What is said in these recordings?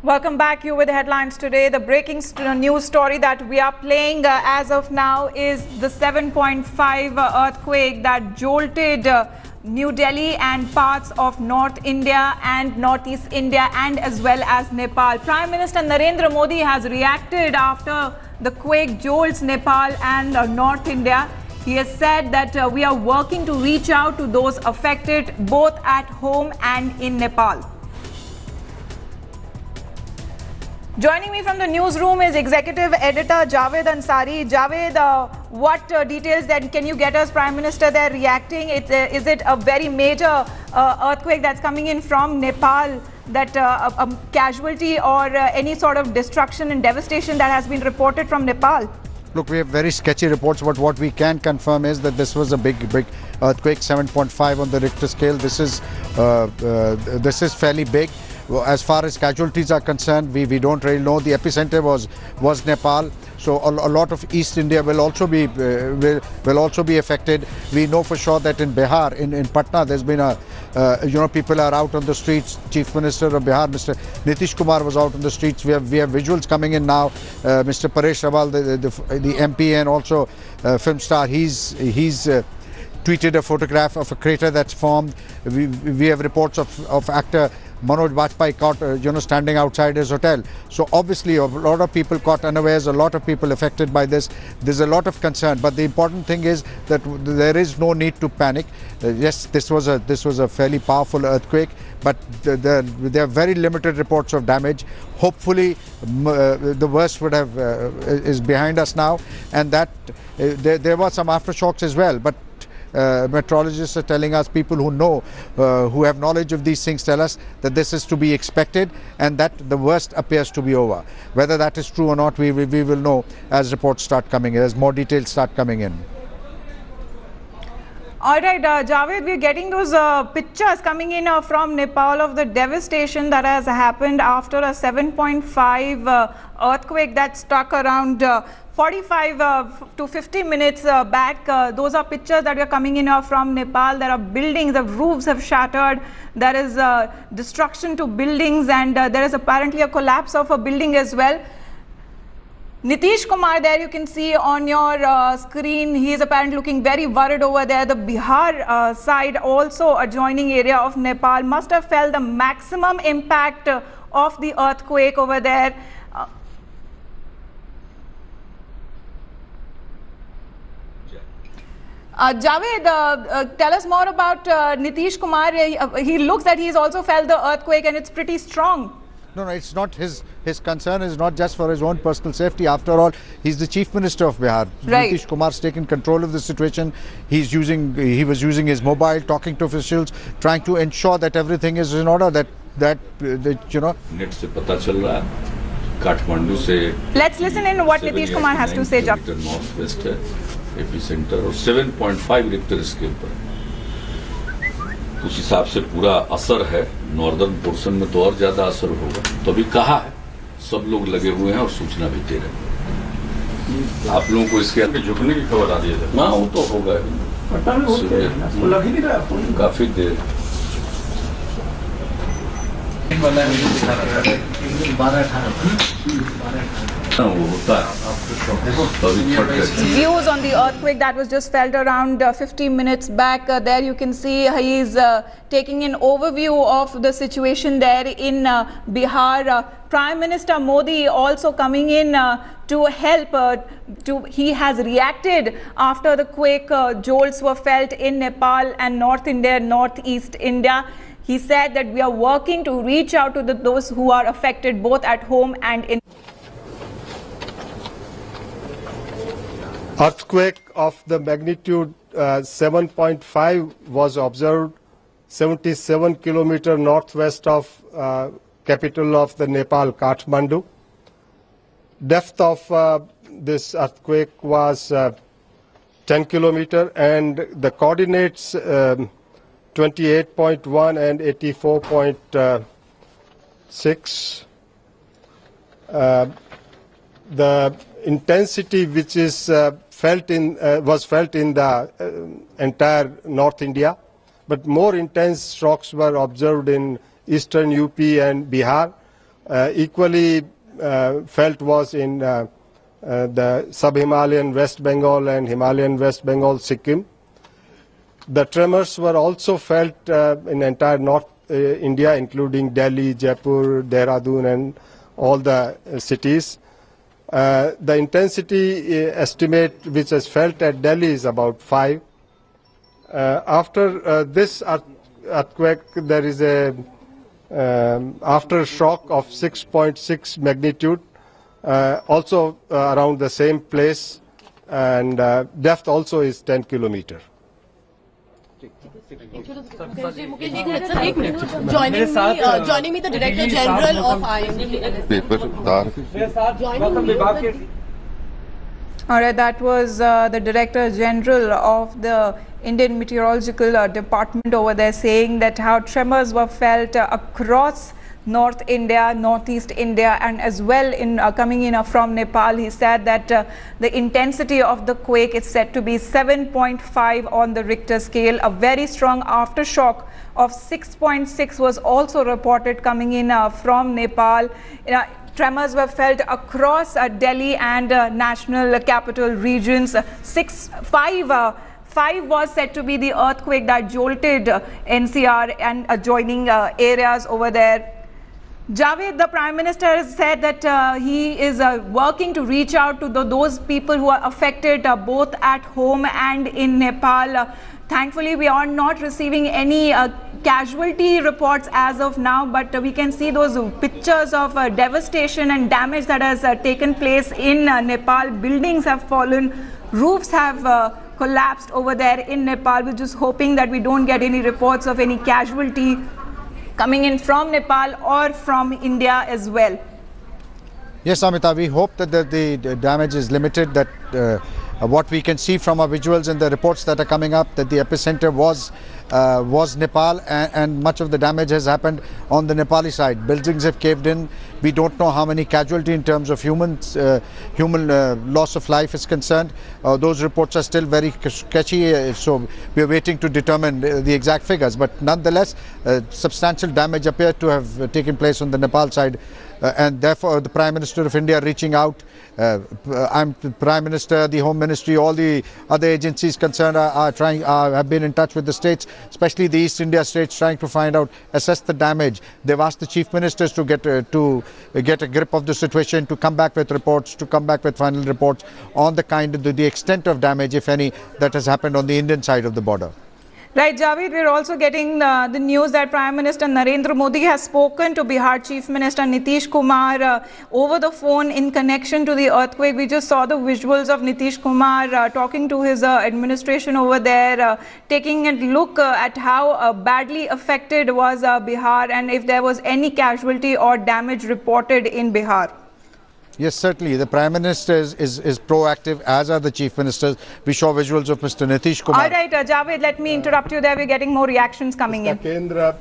Welcome back. You with the headlines today. The breaking news story that we are playing as of now is the 7.5 earthquake that jolted New Delhi and parts of North India and Northeast India and as well as Nepal. Prime Minister Narendra Modi has reacted after the quake jolts Nepal and North India. He has said that we are working to reach out to those affected both at home and in Nepal. Joining me from the newsroom is Executive Editor Javed Ansari. Javed, what details then can you get us? Prime Minister there reacting. Is it a very major earthquake that's coming in from Nepal, that a casualty or any sort of destruction and devastation that has been reported from Nepal? Look, we have very sketchy reports, but what we can confirm is that this was a big earthquake, 7.5 on the Richter scale. This is fairly big. As far as casualties are concerned, we don't really know. The epicenter was Nepal, so a lot of East India will also be affected. We know for sure that in Bihar, in Patna, there's been people are out on the streets. Chief Minister of Bihar, Mr. Nitish Kumar, was out on the streets. We have visuals coming in now. Mr. Paresh Rawal, the MP and also film star, he's tweeted a photograph of a crater that's formed. We have reports of actor Manoj Bajpayee caught, standing outside his hotel. So obviously a lot of people caught unawares, a lot of people affected by this. There's a lot of concern, but the important thing is that there is no need to panic. Yes, this was a fairly powerful earthquake, but there are very limited reports of damage. Hopefully, the worst is behind us now, and that there were some aftershocks as well, but meteorologists are telling us, people who know, who have knowledge of these things, tell us that this is to be expected and that the worst appears to be over. Whether that is true or not, we will know as reports start coming in, as more details start coming in. All right, Javed, we're getting those pictures coming in from Nepal of the devastation that has happened after a 7.5 earthquake that struck around 45 to 50 minutes back. Those are pictures that are coming in from Nepal. There are buildings, the roofs have shattered. There is destruction to buildings, and there is apparently a collapse of a building as well. Nitish Kumar there you can see on your screen. He is apparently looking very worried over there. The Bihar side, also adjoining area of Nepal, must have felt the maximum impact of the earthquake over there. Javed, tell us more about Nitish Kumar. He looks that he's also felt the earthquake and it's pretty strong. No, it's not his concern is not just for his own personal safety. After all, he's the Chief Minister of Bihar. Right. Nitish Kumar's taken control of the situation. He was using his mobile, talking to officials, trying to ensure that everything is in order. That Net se pata chal raha hai, Kathmandu se. Let's listen in what Nitish Kumar has to say. Northwest है, epicentre और 7.5 Richter scale पर, उस हिसाब से पूरा असर है। Northern portion में तो और ज्यादा असर होगा, तो अभी कहा है, सब लोग लगे हुए हैं और सूचना भी दे रहे हैं। आप लोगों को इसके झुकने की खबर आ रही है? हाँ, वो तो होगा, काफी देर। Views on the earthquake that was just felt around 50 minutes back. There you can see he is taking an overview of the situation there in Bihar. Prime Minister Modi also coming in to help. He has reacted after the quake jolts were felt in Nepal and North India, Northeast India. He said that we are working to reach out to those who are affected both at home and in. Earthquake of the magnitude 7.5 was observed 77 kilometers northwest of capital of the Nepal, Kathmandu. Depth of this earthquake was 10 kilometers and the coordinates 28.1 and 84.6. The intensity which is was felt in the entire North India, but more intense shocks were observed in eastern UP and Bihar. equally felt was in the sub-Himalayan West Bengal and Himalayan West Bengal, Sikkim. The tremors were also felt in entire North India, including Delhi, Jaipur, Dehradun, and all the cities. The intensity estimate which is felt at Delhi is about 5. After this earthquake, there is a aftershock of 6.6 magnitude, also around the same place, and depth also is 10 kilometers. Joining me, the Director General of IMD. All right, that was the Director General of the Indian Meteorological Department over there, saying that how tremors were felt across North India, Northeast India, and as well in coming in from Nepal. He said that the intensity of the quake is said to be 7.5 on the Richter scale. A very strong aftershock of 6.6 was also reported coming in from Nepal. Tremors were felt across Delhi and national capital regions. 5 was said to be the earthquake that jolted NCR and adjoining areas over there. Javed, the Prime Minister has said that he is working to reach out to those people who are affected both at home and in Nepal. Thankfully, we are not receiving any casualty reports as of now, but we can see those pictures of devastation and damage that has taken place in Nepal. Buildings have fallen, roofs have collapsed over there in Nepal. We're just hoping that we don't get any reports of any casualty coming in from Nepal or from India as well. Yes, Amita, we hope that the damage is limited, that what we can see from our visuals and the reports that are coming up, that the epicenter was Nepal, and much of the damage has happened on the Nepali side. Buildings have caved in. We don't know how many casualties in terms of human loss of life is concerned. Those reports are still very sketchy, so we are waiting to determine the exact figures. But nonetheless, substantial damage appears to have taken place on the Nepal side. And therefore, the Prime Minister of India reaching out, I'm the Prime Minister, the Home Ministry, all the other agencies concerned have been in touch with the states, especially the East India states, trying to find out, assess the damage. They've asked the Chief Ministers to get a grip of the situation, to come back with reports, to come back with final reports on the extent of damage, if any, that has happened on the Indian side of the border. Right, Javed, we're also getting the news that Prime Minister Narendra Modi has spoken to Bihar Chief Minister Nitish Kumar over the phone in connection to the earthquake. We just saw the visuals of Nitish Kumar talking to his administration over there, taking a look at how badly affected was Bihar and if there was any casualty or damage reported in Bihar. Yes, certainly. The Prime Minister is proactive, as are the Chief Ministers. We saw visuals of Mr. Nitish Kumar. All right, Javed, let me interrupt you there. We're getting more reactions coming in. केंद्र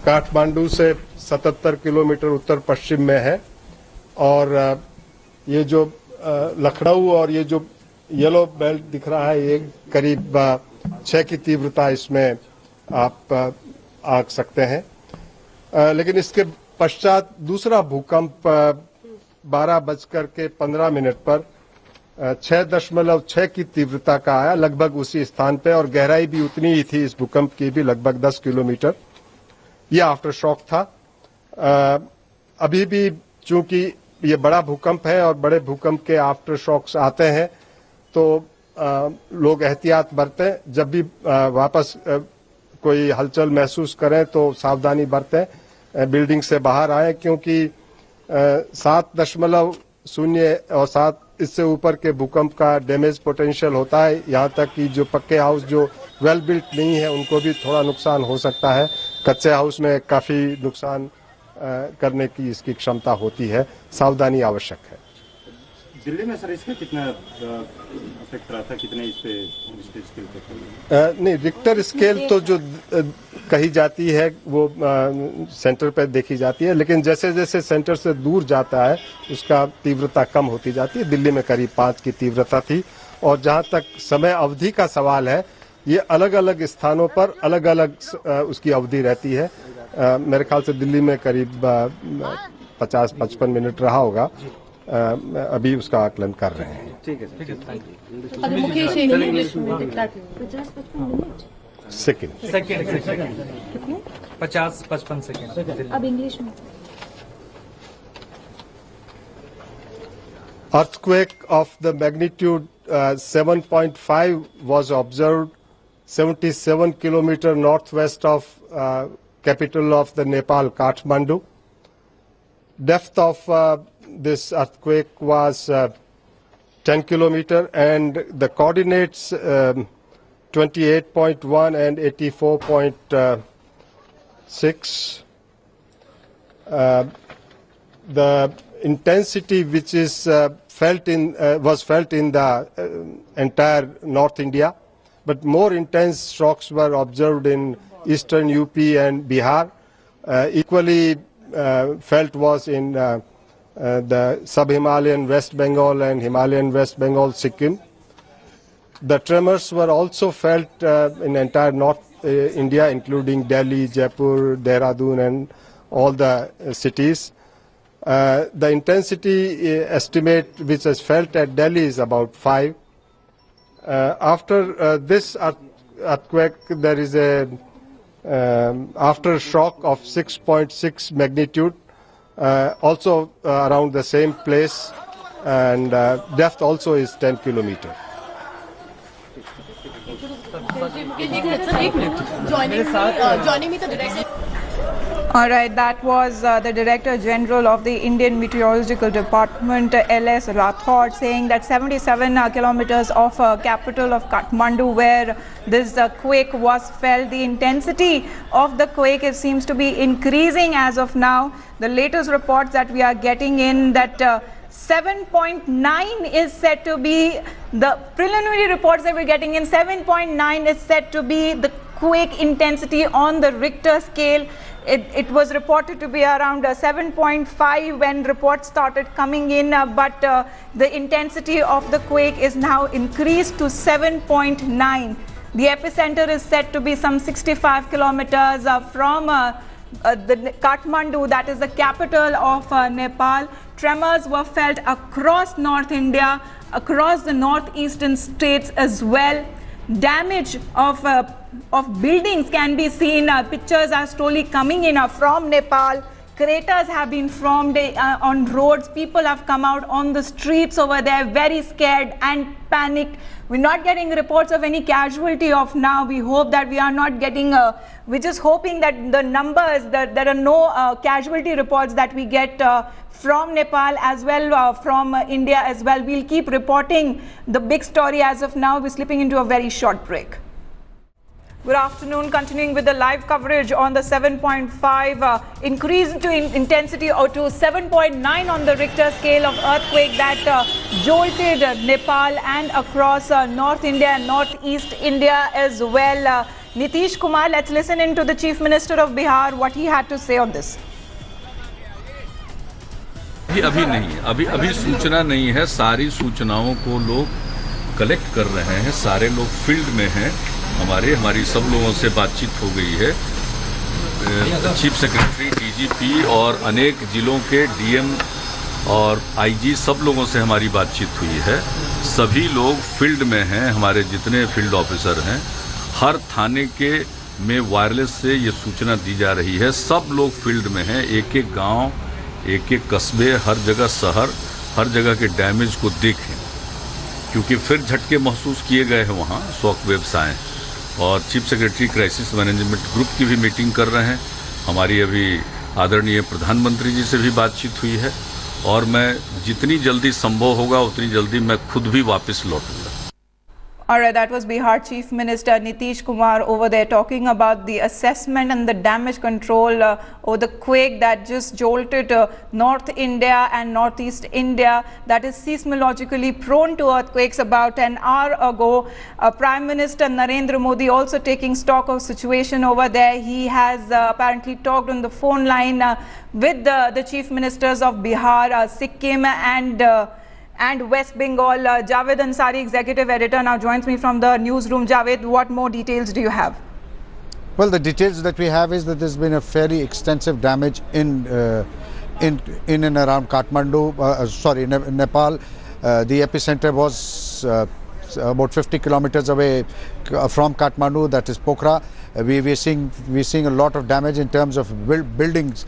काठमांडू से 77 kilometre उत्तर पश्चिम में है और ये जो लखनऊ और ये जो येलो बेल्ट दिख रहा है, ये करीब 6 की तीव्रता इसमें आप आंक सकते हैं। लेकिन इसके पश्चात दूसरा भूकंप 12:15 पर 6.6 की तीव्रता का आया, लगभग उसी स्थान पे, और गहराई भी उतनी ही थी इस भूकंप की भी, लगभग 10 किलोमीटर। यह आफ्टर शॉक था। अभी भी चूंकि ये बड़ा भूकंप है और बड़े भूकंप के आफ्टर शॉक्स आते हैं, तो लोग एहतियात बरतें। जब भी वापस कोई हलचल महसूस करें तो सावधानी बरतें, बिल्डिंग से बाहर आए, क्योंकि 7.0 और 7 इससे ऊपर के भूकंप का डैमेज पोटेंशियल होता है। यहाँ तक कि जो पक्के हाउस जो वेल बिल्ट नहीं है उनको भी थोड़ा नुकसान हो सकता है। कच्चे हाउस में काफी नुकसान करने की इसकी क्षमता होती है। सावधानी आवश्यक है। दिल्ली में सर इसका कितना इफेक्ट रहा था, कितने इस पे रिक्टर स्केल पे? नहीं, रिक्टर स्केल तो जो कही जाती है वो सेंटर पे देखी जाती है, लेकिन जैसे जैसे सेंटर से दूर जाता है उसका तीव्रता कम होती जाती है। दिल्ली में करीब 5 की तीव्रता थी, और जहां तक समय अवधि का सवाल है, ये अलग अलग स्थानों पर अलग अलग उसकी अवधि रहती है। मेरे ख्याल से दिल्ली में करीब 50-55 मिनट रहा होगा। अभी उसका आकलन कर रहे हैं। ठीक है sir, thank you. Second 50-55 second. अब इंग्लिश में। Earthquake of the magnitude 7.5 was observed 77 kilometer northwest of capital of the Nepal, Kathmandu. Depth of this earthquake was 10 kilometer and the coordinates 28.1 and 84.6. The intensity which is was felt in the entire North India, but more intense shocks were observed in eastern UP and Bihar. Equally felt was in the sub-Himalayan West Bengal and Himalayan West Bengal, Sikkim. The tremors were also felt in entire North India, including Delhi, Jaipur, Dehradun and all the cities. The intensity estimate which is felt at Delhi is about 5. After this earthquake, there is a aftershock of 6.6 magnitude, also around the same place, and depth also is 10 kilometers. Joining me, the director. All right, that was the Director General of the Indian Meteorological Department, L.S. Rathod, saying that 77 kilometers of capital of Kathmandu, where this quake was felt. The intensity of the quake seems to be increasing as of now. The latest reports that we are getting in that 7.9 is said to be, the preliminary reports that we're getting in, 7.9 is said to be the quake intensity on the Richter scale. It was reported to be around 7.5 when reports started coming in, but the intensity of the quake is now increased to 7.9. The epicenter is said to be some 65 kilometers from the Kathmandu, that is the capital of Nepal. Tremors were felt across North India, across the northeastern states as well. Damage of buildings can be seen. Pictures are slowly coming in from Nepal. Craters have been formed on roads. People have come out on the streets over there, very scared and panicked. We're not getting reports of any casualty of now. We hope that we are not getting, we're just hoping that the numbers, that there are no casualty reports that we get from Nepal as well, from India as well. We'll keep reporting the big story as of now. We're slipping into a very short break. Good afternoon. Continuing with the live coverage on the 7.5 increase to intensity or to 7.9 on the Richter scale of earthquake that jolted Nepal and across North India and Northeast India as well. Nitish Kumar, let's listen in to the Chief Minister of Bihar, what he had to say on this. अभी नहीं, अभी सूचना नहीं है। सारी सूचनाओं को लोग कलेक्ट कर रहे हैं, सारे लोग फील्ड में हैं। हमारी सब लोगों से बातचीत हो गई है। चीफ सेक्रेटरी, डीजीपी और अनेक जिलों के डीएम और आईजी सब लोगों से हमारी बातचीत हुई है। सभी लोग फील्ड में हैं, हमारे जितने फील्ड ऑफिसर हैं। हर थाने के में वायरलेस से ये सूचना दी जा रही है। सब लोग फील्ड में हैं, एक एक गांव, एक एक कस्बे, हर जगह शहर, हर जगह के डैमेज को देखें, क्योंकि फिर झटके महसूस किए गए हैं वहाँ, शॉक वेव्स आए। और chief secretary crisis management group की भी मीटिंग कर रहे हैं। हमारी अभी आदरणीय प्रधानमंत्री जी से भी बातचीत हुई है और मैं जितनी जल्दी संभव होगा उतनी जल्दी मैं खुद भी वापस लौटूंगा। All right, that was Bihar Chief Minister Nitish Kumar over there talking about the assessment and the damage control or the quake that just jolted North India and Northeast India, that is seismologically prone to earthquakes. About an hour ago, Prime Minister Narendra Modi also taking stock of situation over there. He has apparently talked on the phone line with the Chief Ministers of Bihar, Sikkim and West Bengal. Javed Ansari, Executive Editor, now joins me from the newsroom. Javed, what more details do you have? Well, the details that we have is that there's been a fairly extensive damage in in and around Kathmandu, Nepal. The epicenter was about 50 kilometers away from Kathmandu, that is Pokhara. We're seeing a lot of damage in terms of buildings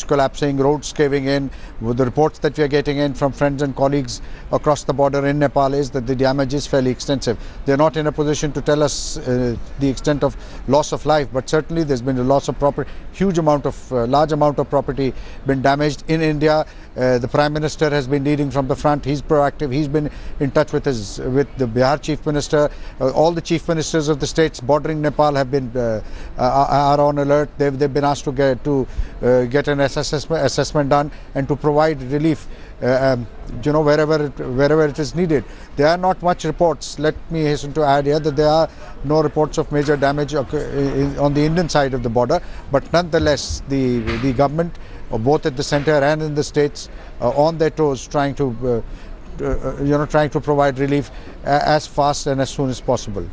collapsing, roads caving in. With the reports that we are getting in from friends and colleagues across the border in Nepal is that the damage is fairly extensive. They're not in a position to tell us the extent of loss of life, but certainly there's been a loss of property, large amount of property been damaged in India. The Prime Minister has been leading from the front. He's proactive. He's been in touch with the Bihar Chief Minister. All the Chief Ministers of the states bordering Nepal have been are on alert. They've been asked to get an assessment done and to provide relief, wherever it is needed. There are not much reports. Let me hasten to add here that there are no reports of major damage on the Indian side of the border, but nonetheless, the government, both at the centre and in the states, on their toes, trying to provide relief as fast and as soon as possible.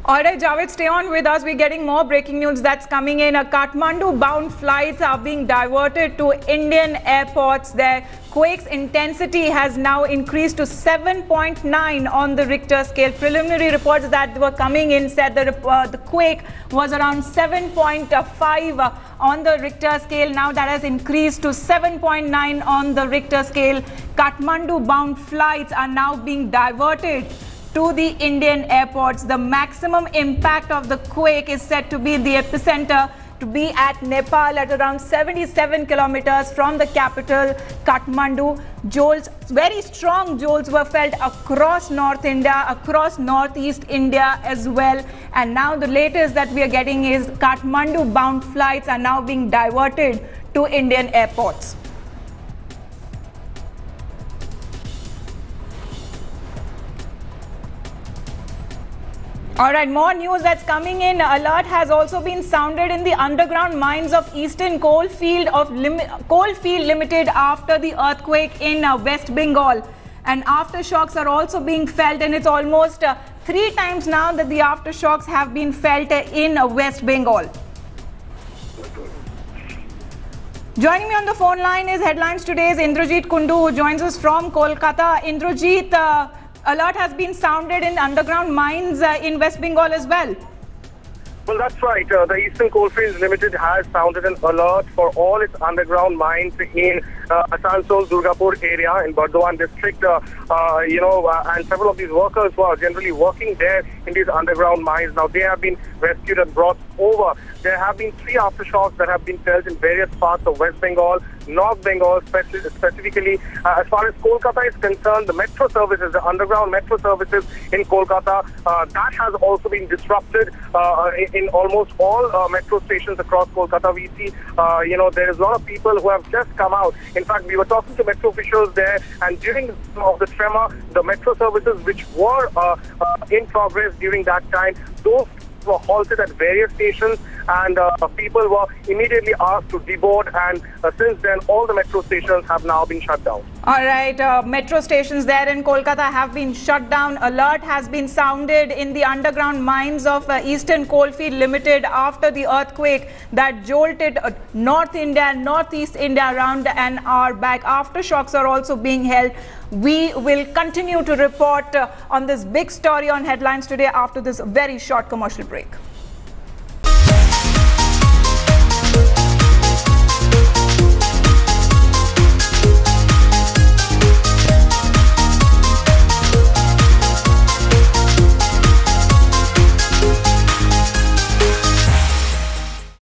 All right, Javed, stay on with us. We're getting more breaking news that's coming in. Kathmandu-bound flights are being diverted to Indian airports. Their quake's intensity has now increased to 7.9 on the Richter scale. Preliminary reports that were coming in said that the quake was around 7.5 on the Richter scale. Now that has increased to 7.9 on the Richter scale. Kathmandu-bound flights are now being diverted to the Indian airports. The maximum impact of the quake is said to be the epicenter to be at Nepal at around 77 kilometers from the capital, Kathmandu. Jolts, very strong jolts were felt across North India, across Northeast India as well. And now the latest that we are getting is Kathmandu-bound flights are now being diverted to Indian airports. All right, more news that's coming in. Alert has also been sounded in the underground mines of Eastern Coalfield Limited after the earthquake in West Bengal. And aftershocks are also being felt, and it's almost 3 times now that the aftershocks have been felt in West Bengal. Joining me on the phone line is Headlines Today's Indrajit Kundu, who joins us from Kolkata. Indrajit, alert has been sounded in underground mines in West Bengal as well. Well, that's right. The Eastern Coalfields Limited has sounded an alert for all its underground mines in Asansol, Durgapur area in Bardhaman district. And several of these workers who are generally working there in these underground mines, now they have been rescued and brought over. There have been 3 aftershocks that have been felt in various parts of West Bengal, North Bengal, specifically. As far as Kolkata is concerned, the metro services, the underground metro services in Kolkata, that has also been disrupted in almost all metro stations across Kolkata. We see, there is a lot of people who have just come out. In fact, we were talking to metro officials there, and during the tremor, the metro services which were in progress during that time, those were halted at various stations, and people were immediately asked to deboard, and since then all the metro stations have now been shut down. All right, metro stations there in Kolkata have been shut down. Alert has been sounded in the underground mines of Eastern Coalfield Limited after the earthquake that jolted North India and Northeast India around an hour back. Aftershocks are also being held. We will continue to report on this big story on Headlines Today after this very short commercial break.